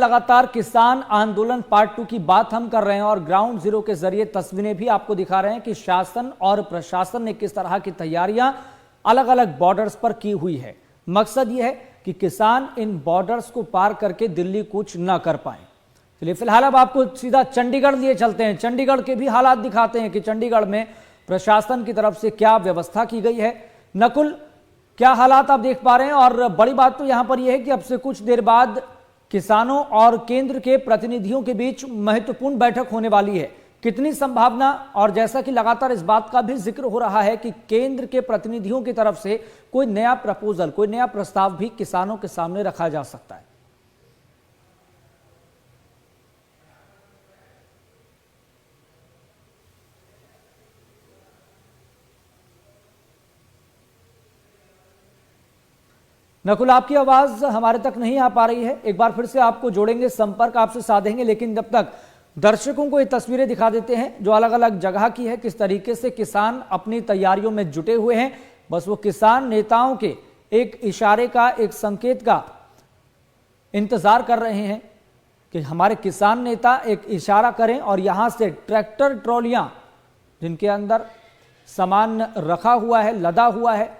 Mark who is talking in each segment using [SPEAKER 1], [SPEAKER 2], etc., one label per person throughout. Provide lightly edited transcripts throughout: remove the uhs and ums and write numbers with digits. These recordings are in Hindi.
[SPEAKER 1] लगातार किसान आंदोलन पार्ट 2 की बात हम कर रहे हैं और ग्राउंड जीरो के जरिए तस्वीरें भी आपको दिखा रहे हैं कि शासन और प्रशासन ने किस तरह की तैयारियां अलग अलग बॉर्डर्स पर की हुई है। मकसद यह है कि किसान इन बॉर्डर्स को पार करके दिल्ली कूच न कर पाए। चलिए फिलहाल अब आपको सीधा चंडीगढ़ लिए चलते हैं। चंडीगढ़ के भी हालात दिखाते हैं कि चंडीगढ़ में प्रशासन की तरफ से क्या व्यवस्था की गई है। नकुल, क्या हालात आप देख पा रहे हैं? और बड़ी बात तो यहां पर यह है कि अब से कुछ देर बाद किसानों और केंद्र के प्रतिनिधियों के बीच महत्वपूर्ण बैठक होने वाली है। कितनी संभावना, और जैसा कि लगातार इस बात का भी जिक्र हो रहा है कि केंद्र के प्रतिनिधियों की तरफ से कोई नया प्रपोजल, कोई नया प्रस्ताव भी किसानों के सामने रखा जा सकता है। नकुल, आपकी आवाज हमारे तक नहीं आ पा रही है। एक बार फिर से आपको जोड़ेंगे, संपर्क आपसे साधेंगे, लेकिन जब तक दर्शकों को ये तस्वीरें दिखा देते हैं जो अलग अलग जगह की है, किस तरीके से किसान अपनी तैयारियों में जुटे हुए हैं। बस वो किसान नेताओं के एक इशारे का, एक संकेत का इंतजार कर रहे हैं कि हमारे किसान नेता एक इशारा करें और यहां से ट्रैक्टर ट्रॉलियां जिनके अंदर सामान रखा हुआ है, लदा हुआ है।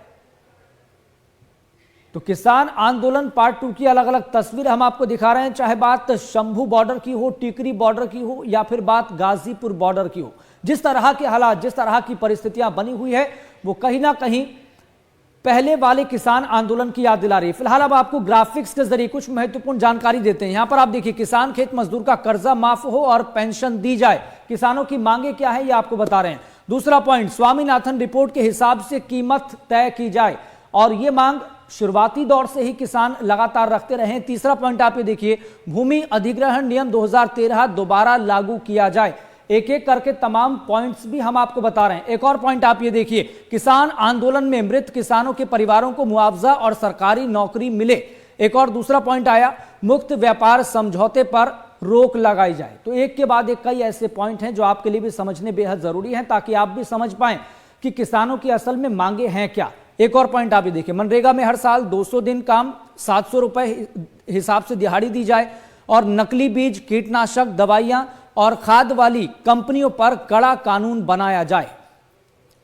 [SPEAKER 1] तो किसान आंदोलन पार्ट 2 की अलग अलग तस्वीर हम आपको दिखा रहे हैं, चाहे बात शंभू बॉर्डर की हो, टिकरी बॉर्डर की हो, या फिर बात गाजीपुर बॉर्डर की हो। जिस तरह के हालात, जिस तरह की परिस्थितियां बनी हुई है, वो कहीं ना कहीं पहले वाले किसान आंदोलन की याद दिला रही है। फिलहाल अब आपको ग्राफिक्स के जरिए कुछ महत्वपूर्ण जानकारी देते हैं। यहां पर आप देखिए, किसान खेत मजदूर का कर्जा माफ हो और पेंशन दी जाए। किसानों की मांगे क्या है, ये आपको बता रहे हैं। दूसरा पॉइंट, स्वामीनाथन रिपोर्ट के हिसाब से कीमत तय की जाए, और ये मांग शुरुआती दौर से ही किसान लगातार रखते रहे हैं। तीसरा पॉइंट आप ये देखिए, भूमि अधिग्रहण नियम 2013 दोबारा लागू किया जाए। एक एक करके तमाम पॉइंट्स भी हम आपको बता रहे हैं। एक और पॉइंट आप ये देखिए, किसान आंदोलन में मृत किसानों के परिवारों को मुआवजा और सरकारी नौकरी मिले। एक और दूसरा पॉइंट आया, मुक्त व्यापार समझौते पर रोक लगाई जाए। तो एक के बाद एक कई ऐसे पॉइंट हैं जो आपके लिए भी समझने बेहद जरूरी हैं, ताकि आप भी समझ पाएं कि किसानों की असल में मांगे हैं क्या। एक और पॉइंट आप ये देखिए, मनरेगा में हर साल 200 दिन काम, 700 रुपए हिसाब से दिहाड़ी दी जाए, और नकली बीज, कीटनाशक दवाइयां और खाद वाली कंपनियों पर कड़ा कानून बनाया जाए।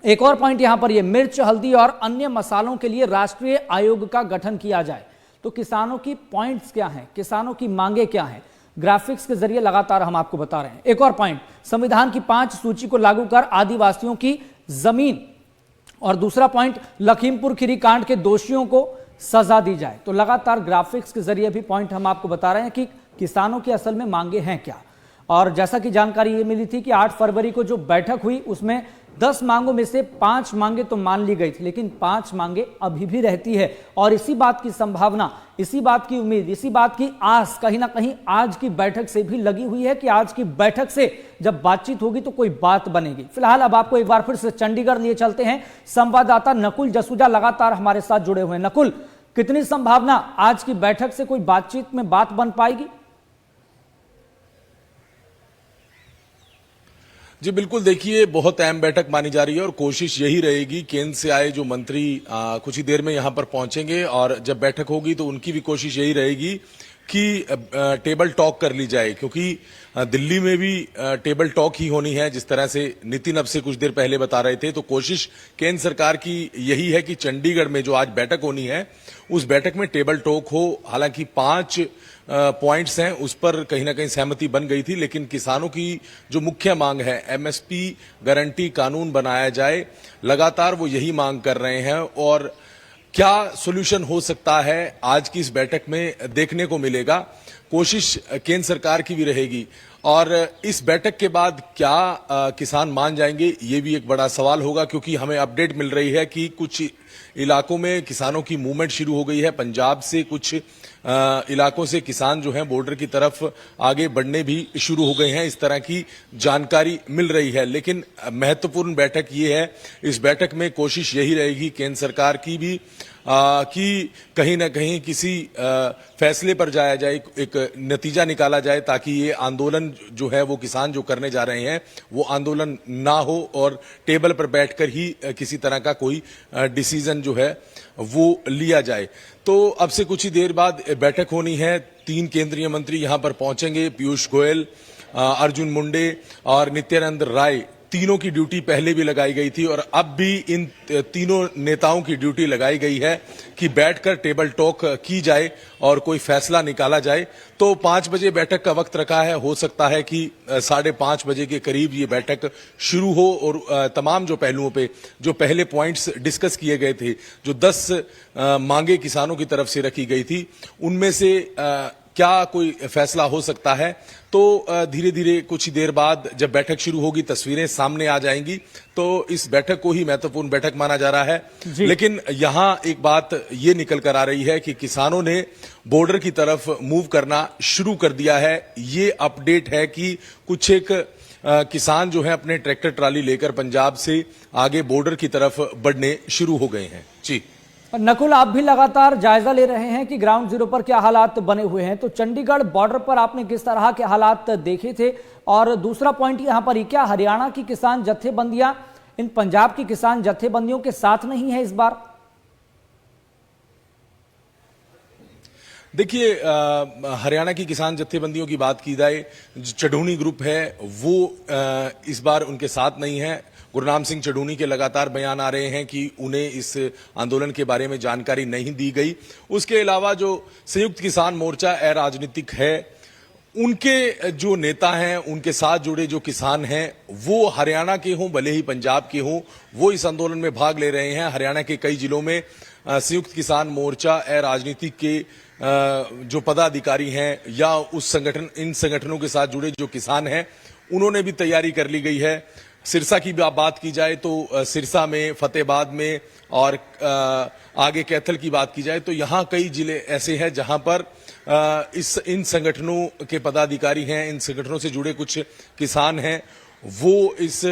[SPEAKER 1] एक और पॉइंट यहां पर ये, मिर्च, हल्दी और अन्य मसालों के लिए राष्ट्रीय आयोग का गठन किया जाए। तो किसानों की पॉइंट्स क्या हैं, किसानों की मांगे क्या हैं, ग्राफिक्स के जरिए लगातार हम आपको बता रहे हैं। एक और पॉइंट, संविधान की 5 सूची को लागू कर आदिवासियों की जमीन, और दूसरा पॉइंट, लखीमपुर खीरी कांड के दोषियों को सजा दी जाए। तो लगातार ग्राफिक्स के जरिए भी पॉइंट हम आपको बता रहे हैं कि किसानों की असल में मांगे हैं क्या। और जैसा कि जानकारी ये मिली थी कि 8 फरवरी को जो बैठक हुई उसमें 10 मांगों में से 5 मांगे तो मान ली गई थी, लेकिन 5 मांगे अभी भी रहती है। और इसी बात की संभावना, इसी बात की उम्मीद, इसी बात की आस कहीं ना कहीं आज की बैठक से भी लगी हुई है कि आज की बैठक से जब बातचीत होगी तो कोई बात बनेगी। फिलहाल अब आपको एक बार फिर से चंडीगढ़ लिए चलते हैं। संवाददाता नकुल जसूजा लगातार हमारे साथ जुड़े हुए हैं। नकुल, कितनी संभावना आज की बैठक से कोई बातचीत में बात बन पाएगी?
[SPEAKER 2] जी बिल्कुल, देखिए बहुत अहम बैठक मानी जा रही है और कोशिश यही रहेगी, केंद्र से आए जो मंत्री कुछ ही देर में यहां पर पहुंचेंगे और जब बैठक होगी तो उनकी भी कोशिश यही रहेगी कि टेबल टॉक कर ली जाए, क्योंकि दिल्ली में भी टेबल टॉक ही होनी है, जिस तरह से नितिन अब से कुछ देर पहले बता रहे थे। तो कोशिश केंद्र सरकार की यही है कि चंडीगढ़ में जो आज बैठक होनी है उस बैठक में टेबल टॉक हो। हालांकि 5 पॉइंट्स हैं, उस पर कहीं ना कहीं सहमति बन गई थी, लेकिन किसानों की जो मुख्य मांग है, एमएसपी गारंटी कानून बनाया जाए, लगातार वो यही मांग कर रहे हैं। और क्या सोल्यूशन हो सकता है आज की इस बैठक में देखने को मिलेगा। कोशिश केंद्र सरकार की भी रहेगी, और इस बैठक के बाद क्या किसान मान जाएंगे, ये भी एक बड़ा सवाल होगा, क्योंकि हमें अपडेट मिल रही है कि कुछ इलाकों में किसानों की मूवमेंट शुरू हो गई है। पंजाब से कुछ इलाकों से किसान जो हैं बॉर्डर की तरफ आगे बढ़ने भी शुरू हो गए हैं, इस तरह की जानकारी मिल रही है। लेकिन महत्वपूर्ण बैठक ये है, इस बैठक में कोशिश यही रहेगी केंद्र सरकार की भी कि कहीं ना कहीं किसी फैसले पर जाया जाए, एक नतीजा निकाला जाए, ताकि ये आंदोलन जो है वो किसान जो करने जा रहे हैं वो आंदोलन ना हो और टेबल पर बैठकर ही किसी तरह का कोई डिसीजन डिसीजन जो है वो लिया जाए। तो अब से कुछ ही देर बाद बैठक होनी है। 3 केंद्रीय मंत्री यहां पर पहुंचेंगे, पीयूष गोयल, अर्जुन मुंडे और नित्यानंद राय। तीनों की ड्यूटी पहले भी लगाई गई थी और अब भी इन तीनों नेताओं की ड्यूटी लगाई गई है कि बैठकर टेबल टॉक की जाए और कोई फैसला निकाला जाए। तो 5 बजे बैठक का वक्त रखा है। हो सकता है कि 5:30 बजे के करीब ये बैठक शुरू हो और तमाम जो पहलुओं पे जो पहले पॉइंट्स डिस्कस किए गए थे, जो 10 मांगे किसानों की तरफ से रखी गई थी, उनमें से क्या कोई फैसला हो सकता है। तो धीरे धीरे कुछ ही देर बाद जब बैठक शुरू होगी, तस्वीरें सामने आ जाएंगी। तो इस बैठक को ही महत्वपूर्ण बैठक माना जा रहा है। लेकिन यहां एक बात ये निकल कर आ रही है कि किसानों ने बॉर्डर की तरफ मूव करना शुरू कर दिया है। ये अपडेट है कि कुछ एक किसान जो है अपने ट्रैक्टर ट्राली लेकर पंजाब से आगे बॉर्डर की तरफ बढ़ने शुरू हो गए हैं। जी
[SPEAKER 1] नकुल, आप भी लगातार जायजा ले रहे हैं कि ग्राउंड जीरो पर क्या हालात बने हुए हैं। तो चंडीगढ़ बॉर्डर पर आपने किस तरह के हालात देखे थे? और दूसरा पॉइंट यहां पर, क्या हरियाणा की किसान जत्थेबंदियां इन पंजाब की किसान जत्थेबंदियों के साथ नहीं है इस बार?
[SPEAKER 2] देखिए, हरियाणा की किसान जत्थेबंदियों की बात की जाए, चढ़ूनी ग्रुप है वो इस बार उनके साथ नहीं है। गुरनाम सिंह चढ़ूनी के लगातार बयान आ रहे हैं कि उन्हें इस आंदोलन के बारे में जानकारी नहीं दी गई। उसके अलावा जो संयुक्त किसान मोर्चा अराजनीतिक है, उनके जो नेता हैं, उनके साथ जुड़े जो किसान हैं, वो हरियाणा के हों भले ही पंजाब के हों, वो इस आंदोलन में भाग ले रहे हैं। हरियाणा के कई जिलों में संयुक्त किसान मोर्चा अराजनीतिक के जो पदाधिकारी हैं या इन संगठनों के साथ जुड़े जो किसान हैं, उन्होंने भी तैयारी कर ली गई है। सिरसा की बात की जाए तो सिरसा में, फतेहाबाद में और आगे कैथल की बात की जाए तो यहां कई जिले ऐसे हैं जहां पर इन संगठनों के पदाधिकारी हैं, इन संगठनों से जुड़े कुछ किसान हैं, वो इस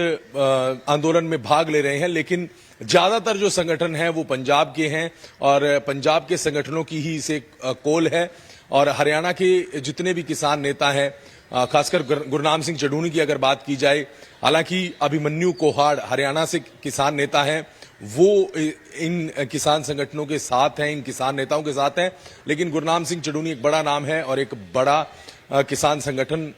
[SPEAKER 2] आंदोलन में भाग ले रहे हैं। लेकिन ज्यादातर जो संगठन हैं वो पंजाब के हैं और पंजाब के संगठनों की ही इसे कॉल है। और हरियाणा के जितने भी किसान नेता हैं, खासकर गुरनाम सिंह चढ़ूनी की अगर बात की जाए, हालांकि अभिमन्यु कोहाड़ हरियाणा से किसान नेता हैं, वो इन किसान संगठनों के साथ हैं, इन किसान नेताओं के साथ हैं। लेकिन गुरनाम सिंह चढ़ूनी एक बड़ा नाम है और एक बड़ा किसान संगठन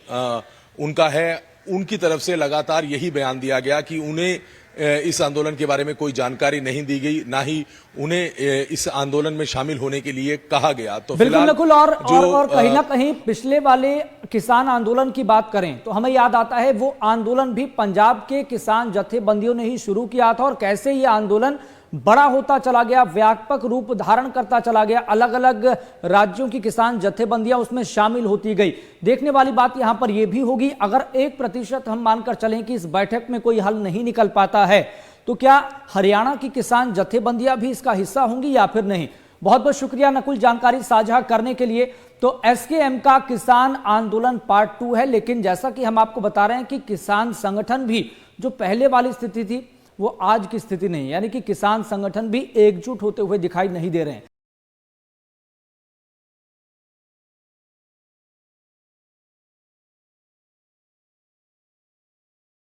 [SPEAKER 2] उनका है। उनकी तरफ से लगातार यही बयान दिया गया कि उन्हें इस आंदोलन के बारे में कोई जानकारी नहीं दी गई, ना ही उन्हें इस आंदोलन में शामिल होने के लिए कहा गया। तो
[SPEAKER 1] बिल्कुल नकुल, और कहीं ना कहीं पिछले वाले किसान आंदोलन की बात करें तो हमें याद आता है वो आंदोलन भी पंजाब के किसान जत्थेबंदियों ने ही शुरू किया था और कैसे ये आंदोलन बड़ा होता चला गया, व्यापक रूप धारण करता चला गया, अलग अलग राज्यों की किसान जत्थेबंदियां उसमें शामिल होती गई। देखने वाली बात यहां पर यह भी होगी, अगर 1% हम मानकर चलें कि इस बैठक में कोई हल नहीं निकल पाता है तो क्या हरियाणा की किसान जत्थेबंदियां भी इसका हिस्सा होंगी या फिर नहीं? बहुत बहुत शुक्रिया नकुल जानकारी साझा करने के लिए। तो एसकेएम का किसान आंदोलन पार्ट 2 है, लेकिन जैसा कि हम आपको बता रहे हैं कि किसान संगठन भी जो पहले वाली स्थिति थी वो आज की स्थिति नहीं, यानी कि किसान संगठन भी एकजुट होते हुए दिखाई नहीं दे रहे हैं।